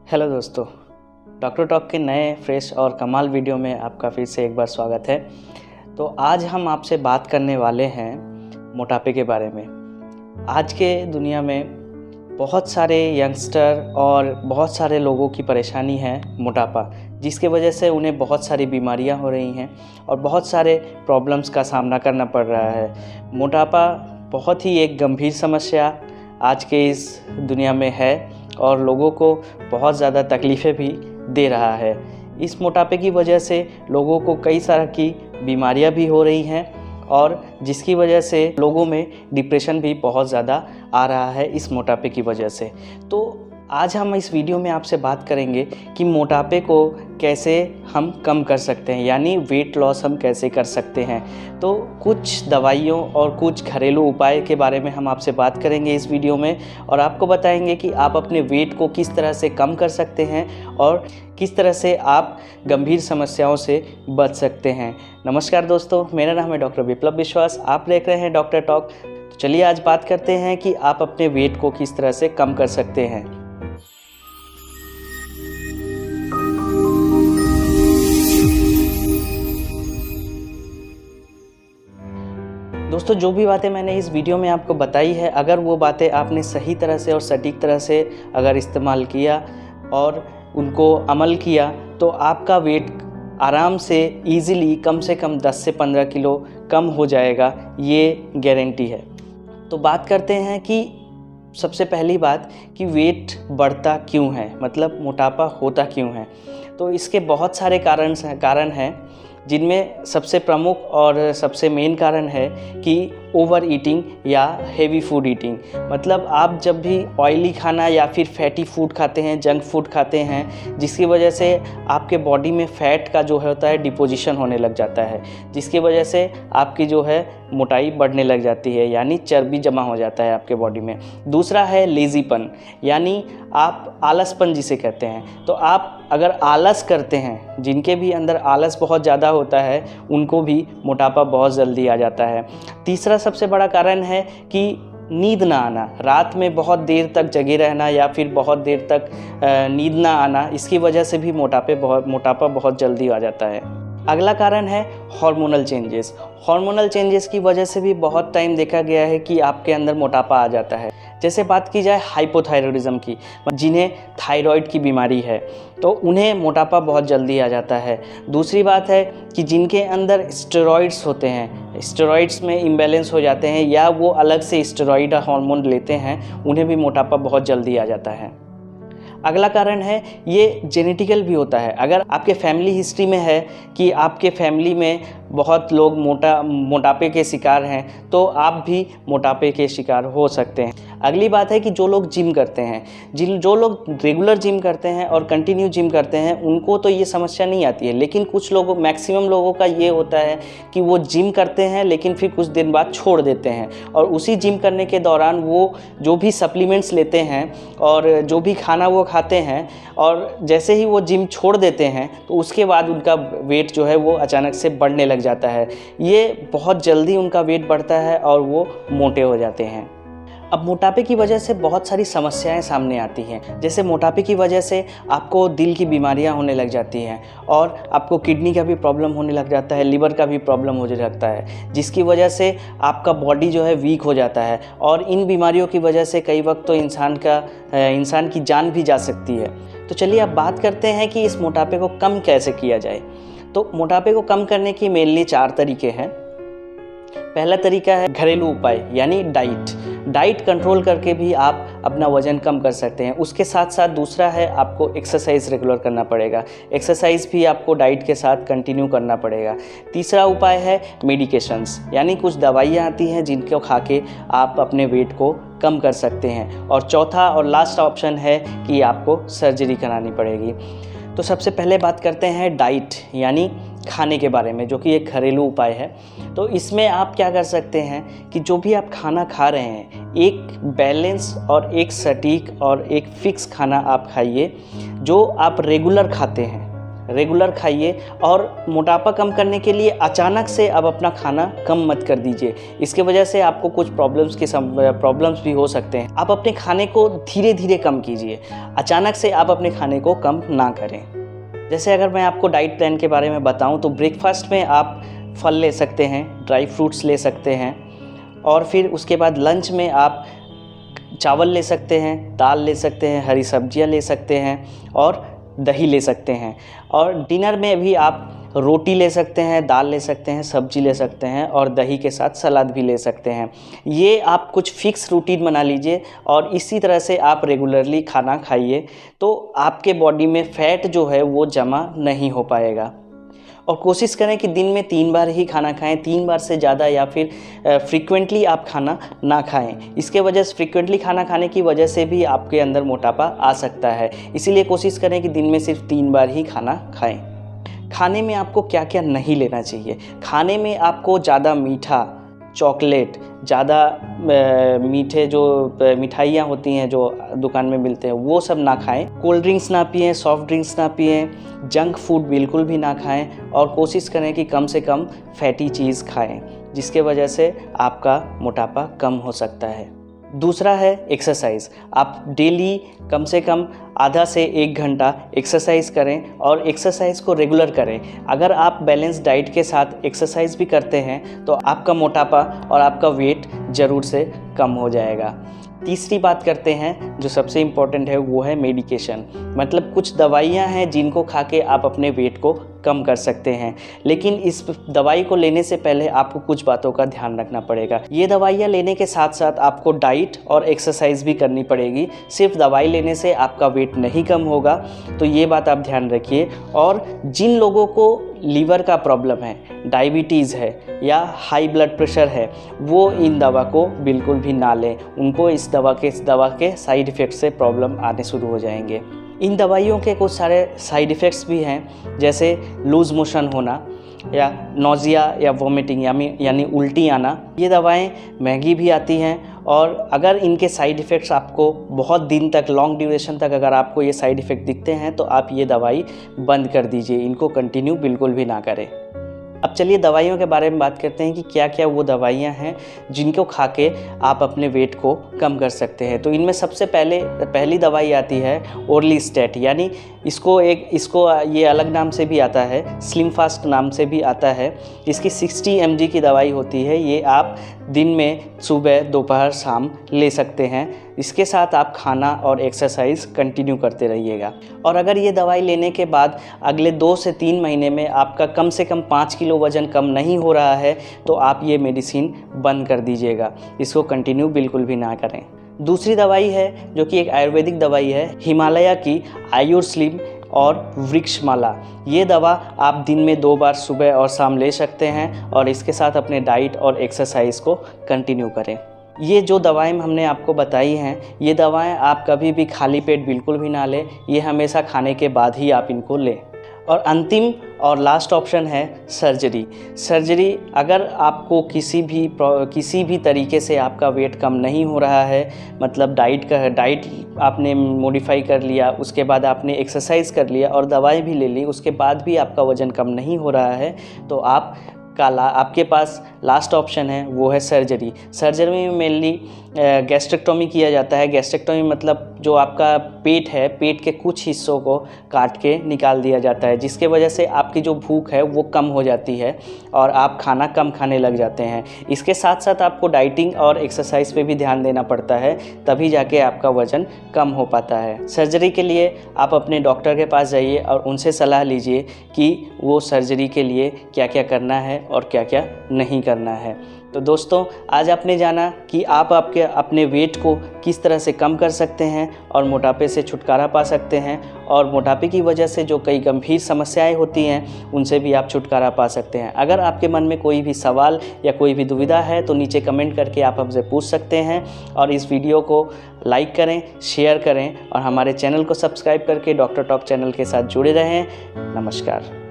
Hello दोस्तों, doctor talk के नए फ्रेश और कमाल वीडियो में आपका फिर से एक बार स्वागत है। तो आज हम आपसे बात करने वाले हैं मोटापे के बारे में। आज के दुनिया में बहुत सारे यंगस्टर और बहुत सारे लोगों की परेशानी है मोटापा, जिसके वजह से उन्हें बहुत सारी बीमारियां हो रही हैं और बहुत सारे प्रॉब्लम्स का सामना करना पड़ रहा है। मोटापा बहुत ही एक गंभीर समस्या आज के इस दुनिया में है और लोगों को बहुत ज़्यादा तकलीफ़ें भी दे रहा है। इस मोटापे की वजह से लोगों को कई तरह की बीमारियां भी हो रही हैं और जिसकी वजह से लोगों में डिप्रेशन भी बहुत ज़्यादा आ रहा है इस मोटापे की वजह से। तो आज हम इस वीडियो में आपसे बात करेंगे कि मोटापे को कैसे हम कम कर सकते हैं, यानी वेट लॉस हम कैसे कर सकते हैं। तो कुछ दवाइयों और कुछ घरेलू उपाय के बारे में हम आपसे बात करेंगे इस वीडियो में और आपको बताएंगे कि आप अपने वेट को किस तरह से कम कर सकते हैं और किस तरह से आप गंभीर समस्याओं से बच सकते हैं। नमस्कार दोस्तों, मेरा नाम है डॉक्टर विप्लव विश्वास, आप देख रहे हैं डॉक्टर टॉक। तो चलिए आज बात करते हैं कि आप अपने वेट को किस तरह से कम कर सकते हैं। दोस्तों, जो भी बातें मैंने इस वीडियो में आपको बताई है, अगर वो बातें आपने सही तरह से और सटीक तरह से अगर इस्तेमाल किया और उनको अमल किया तो आपका वेट आराम से ईज़िली कम से कम 10 से 15 किलो कम हो जाएगा, ये गारंटी है। तो बात करते हैं कि सबसे पहली बात कि वेट बढ़ता क्यों है, मतलब मोटापा होता क्यों है। तो इसके बहुत सारे कारण हैं जिनमें सबसे प्रमुख और सबसे मेन कारण है कि ओवर ईटिंग या हेवी फूड ईटिंग। मतलब आप जब भी ऑयली खाना या फिर फैटी फूड खाते हैं, जंक फूड खाते हैं, जिसकी वजह से आपके बॉडी में फ़ैट का जो होता है डिपोजिशन होने लग जाता है, जिसकी वजह से आपकी जो है मोटाई बढ़ने लग जाती है, यानी चर्बी जमा हो जाता है आपके बॉडी में। दूसरा है लेज़ीपन, यानी आप आलसपन जिसे कहते हैं। तो आप अगर आलस करते हैं, जिनके भी अंदर आलस बहुत ज़्यादा होता है, उनको भी मोटापा बहुत जल्दी आ जाता है। तीसरा सबसे बड़ा कारण है कि नींद ना आना, रात में बहुत देर तक जगे रहना या फिर बहुत देर तक नींद ना आना, इसकी वजह से भी मोटापा बहुत जल्दी आ जाता है। अगला कारण है हार्मोनल चेंजेस। हार्मोनल चेंजेस की वजह से भी बहुत टाइम देखा गया है कि आपके अंदर मोटापा आ जाता है। जैसे बात की जाए हाइपोथायरॉयडिज्म की, जिन्हें थायराइड की बीमारी है, तो उन्हें मोटापा बहुत जल्दी आ जाता है। दूसरी बात है कि जिनके अंदर स्टेरॉइड्स होते हैं, स्टेरॉइड्स में इम्बैलेंस हो जाते हैं या वो अलग से स्टेरॉइड हार्मोन लेते हैं, उन्हें भी मोटापा बहुत जल्दी आ जाता है। अगला कारण है ये जेनेटिकल भी होता है। अगर आपके फैमिली हिस्ट्री में है कि आपके फैमिली में बहुत लोग मोटापे के शिकार हैं, तो आप भी मोटापे के शिकार हो सकते हैं। अगली बात है कि जो लोग जिम करते हैं, जो लोग रेगुलर जिम करते हैं और कंटिन्यू जिम करते हैं, उनको तो ये समस्या नहीं आती है। लेकिन कुछ लोगों, मैक्सिमम लोगों का ये होता है कि वो जिम करते हैं लेकिन फिर कुछ दिन बाद छोड़ देते हैं और उसी जिम करने के दौरान वो जो भी सप्लीमेंट्स लेते हैं और जो भी खाना वो खाते हैं, और जैसे ही वो जिम छोड़ देते हैं तो उसके बाद उनका वेट जो है वो अचानक से बढ़ने लग जाता है। ये बहुत जल्दी उनका वेट बढ़ता है और वो मोटे हो जाते हैं। अब मोटापे की वजह से बहुत सारी समस्याएं सामने आती हैं। जैसे मोटापे की वजह से आपको दिल की बीमारियां होने लग जाती हैं और आपको किडनी का भी प्रॉब्लम होने लग जाता है, लिवर का भी प्रॉब्लम होने लगता है, जिसकी वजह से आपका बॉडी जो है वीक हो जाता है। और इन बीमारियों की वजह से कई वक्त तो इंसान की जान भी जा सकती है। तो चलिए अब बात करते हैं कि इस मोटापे को कम कैसे किया जाए। तो मोटापे को कम करने की मेनली 4 तरीके हैं। पहला तरीका है घरेलू उपाय, यानी डाइट कंट्रोल करके भी आप अपना वज़न कम कर सकते हैं। उसके साथ साथ दूसरा है आपको एक्सरसाइज रेगुलर करना पड़ेगा। एक्सरसाइज भी आपको डाइट के साथ कंटिन्यू करना पड़ेगा। तीसरा उपाय है मेडिकेशंस, यानी कुछ दवाइयाँ आती हैं जिनको खा के आप अपने वेट को कम कर सकते हैं। और चौथा और लास्ट ऑप्शन है कि आपको सर्जरी करानी पड़ेगी। तो सबसे पहले बात करते हैं डाइट, यानी खाने के बारे में, जो कि एक घरेलू उपाय है। तो इसमें आप क्या कर सकते हैं कि जो भी आप खाना खा रहे हैं, एक बैलेंस और एक सटीक और एक फिक्स खाना आप खाइए जो आप रेगुलर खाते हैं। रेगुलर खाइए। और मोटापा कम करने के लिए अचानक से अब अपना खाना कम मत कर दीजिए, इसके वजह से आपको कुछ प्रॉब्लम्स भी हो सकते हैं। आप अपने खाने को धीरे धीरे कम कीजिए, अचानक से आप अपने खाने को कम ना करें। जैसे अगर मैं आपको डाइट प्लान के बारे में बताऊं तो ब्रेकफास्ट में आप फल ले सकते हैं, ड्राई फ्रूट्स ले सकते हैं, और फिर उसके बाद लंच में आप चावल ले सकते हैं, दाल ले सकते हैं, हरी सब्जियां ले सकते हैं और दही ले सकते हैं। और डिनर में भी आप रोटी ले सकते हैं, दाल ले सकते हैं, सब्जी ले सकते हैं और दही के साथ सलाद भी ले सकते हैं। ये आप कुछ फिक्स रूटीन बना लीजिए और इसी तरह से आप रेगुलरली खाना खाइए, तो आपके बॉडी में फ़ैट जो है वो जमा नहीं हो पाएगा। और कोशिश करें कि दिन में 3 बार ही खाना खाएं, 3 बार से ज़्यादा या फिर फ्रीक्वेंटली आप खाना ना खाएं। इसके वजह से फ्रीक्वेंटली खाना खाने की वजह से भी आपके अंदर मोटापा आ सकता है, इसीलिए कोशिश करें कि दिन में सिर्फ 3 बार ही खाना खाएं। खाने में आपको क्या क्या नहीं लेना चाहिए? खाने में आपको ज़्यादा मीठा, चॉकलेट, ज़्यादा मीठे जो मिठाइयाँ होती हैं जो दुकान में मिलते हैं वो सब ना खाएं। कोल्ड ड्रिंक्स ना पिएं, सॉफ्ट ड्रिंक्स ना पिएं, जंक फूड बिल्कुल भी ना खाएं और कोशिश करें कि कम से कम फैटी चीज़ खाएं, जिसके वजह से आपका मोटापा कम हो सकता है। दूसरा है एक्सरसाइज। आप डेली कम से कम आधा से 1 घंटा एक्सरसाइज करें और एक्सरसाइज को रेगुलर करें। अगर आप बैलेंस डाइट के साथ एक्सरसाइज भी करते हैं तो आपका मोटापा और आपका वेट ज़रूर से कम हो जाएगा। तीसरी बात करते हैं जो सबसे इम्पॉर्टेंट है, वो है मेडिकेशन। मतलब कुछ दवाइयाँ हैं जिनको खा के आप अपने वेट को कम कर सकते हैं, लेकिन इस दवाई को लेने से पहले आपको कुछ बातों का ध्यान रखना पड़ेगा। ये दवाइयाँ लेने के साथ साथ आपको डाइट और एक्सरसाइज भी करनी पड़ेगी। सिर्फ दवाई लेने से आपका वेट नहीं कम होगा, तो ये बात आप ध्यान रखिए। और जिन लोगों को लीवर का प्रॉब्लम है, डायबिटीज़ है या हाई ब्लड प्रेशर है, वो इन दवा को बिल्कुल भी ना लें। उनको इस दवा के साइड इफ़ेक्ट से प्रॉब्लम आने शुरू हो जाएंगे। इन दवाइयों के कुछ सारे साइड इफ़ेक्ट्स भी हैं, जैसे लूज़ मोशन होना या नोज़िया या वोमिटिंग यानी उल्टी आना। ये दवाएं महंगी भी आती हैं और अगर इनके साइड इफ़ेक्ट्स आपको बहुत दिन तक, लॉन्ग ड्यूरेशन तक अगर आपको ये साइड इफ़ेक्ट दिखते हैं तो आप ये दवाई बंद कर दीजिए, इनको कंटिन्यू बिल्कुल भी ना करें। अब चलिए दवाइयों के बारे में बात करते हैं कि क्या क्या वो दवाइयाँ हैं जिनको खा के आप अपने वेट को कम कर सकते हैं। तो इनमें सबसे पहली दवाई आती है ओर्लिस्टेट, यानी इसको ये अलग नाम से भी आता है, स्लिम फास्ट नाम से भी आता है। इसकी 60 mg की दवाई होती है। ये आप दिन में सुबह, दोपहर, शाम ले सकते हैं। इसके साथ आप खाना और एक्सरसाइज कंटिन्यू करते रहिएगा। और अगर ये दवाई लेने के बाद अगले 2 से 3 महीने में आपका कम से कम 5 किलो वज़न कम नहीं हो रहा है तो आप ये मेडिसिन बंद कर दीजिएगा, इसको कंटिन्यू बिल्कुल भी ना करें। दूसरी दवाई है जो कि एक आयुर्वेदिक दवाई है, हिमालय की आयुर्स्लिम और वृक्षमाला। ये दवा आप दिन में 2 बार सुबह और शाम ले सकते हैं और इसके साथ अपने डाइट और एक्सरसाइज को कंटिन्यू करें। ये जो दवाएं हमने आपको बताई हैं, ये दवाएं आप कभी भी खाली पेट बिल्कुल भी ना लें, ये हमेशा खाने के बाद ही आप इनको लें। और अंतिम और लास्ट ऑप्शन है सर्जरी। सर्जरी, अगर आपको किसी भी तरीके से आपका वेट कम नहीं हो रहा है, मतलब डाइट आपने मॉडिफाई कर लिया, उसके बाद आपने एक्सरसाइज कर लिया और दवाई भी ले ली, उसके बाद भी आपका वज़न कम नहीं हो रहा है, तो आपके पास लास्ट ऑप्शन है, वो है सर्जरी। सर्जरी में मेनली गैस्ट्रेक्टोमी किया जाता है। गैस्ट्रेक्टोमी मतलब जो आपका पेट है, पेट के कुछ हिस्सों को काट के निकाल दिया जाता है, जिसके वजह से आपकी जो भूख है वो कम हो जाती है और आप खाना कम खाने लग जाते हैं। इसके साथ साथ आपको डाइटिंग और एक्सरसाइज पे भी ध्यान देना पड़ता है, तभी जाके आपका वज़न कम हो पाता है। सर्जरी के लिए आप अपने डॉक्टर के पास जाइए और उनसे सलाह लीजिए कि वो सर्जरी के लिए क्या क्या करना है और क्या क्या नहीं करना है। तो दोस्तों, आज आपने जाना कि आप अपने वेट को किस तरह से कम कर सकते हैं और मोटापे से छुटकारा पा सकते हैं, और मोटापे की वजह से जो कई गंभीर समस्याएं होती हैं उनसे भी आप छुटकारा पा सकते हैं। अगर आपके मन में कोई भी सवाल या कोई भी दुविधा है तो नीचे कमेंट करके आप हमसे पूछ सकते हैं, और इस वीडियो को लाइक करें, शेयर करें और हमारे चैनल को सब्सक्राइब करके डॉक्टर टॉक चैनल के साथ जुड़े रहें। नमस्कार।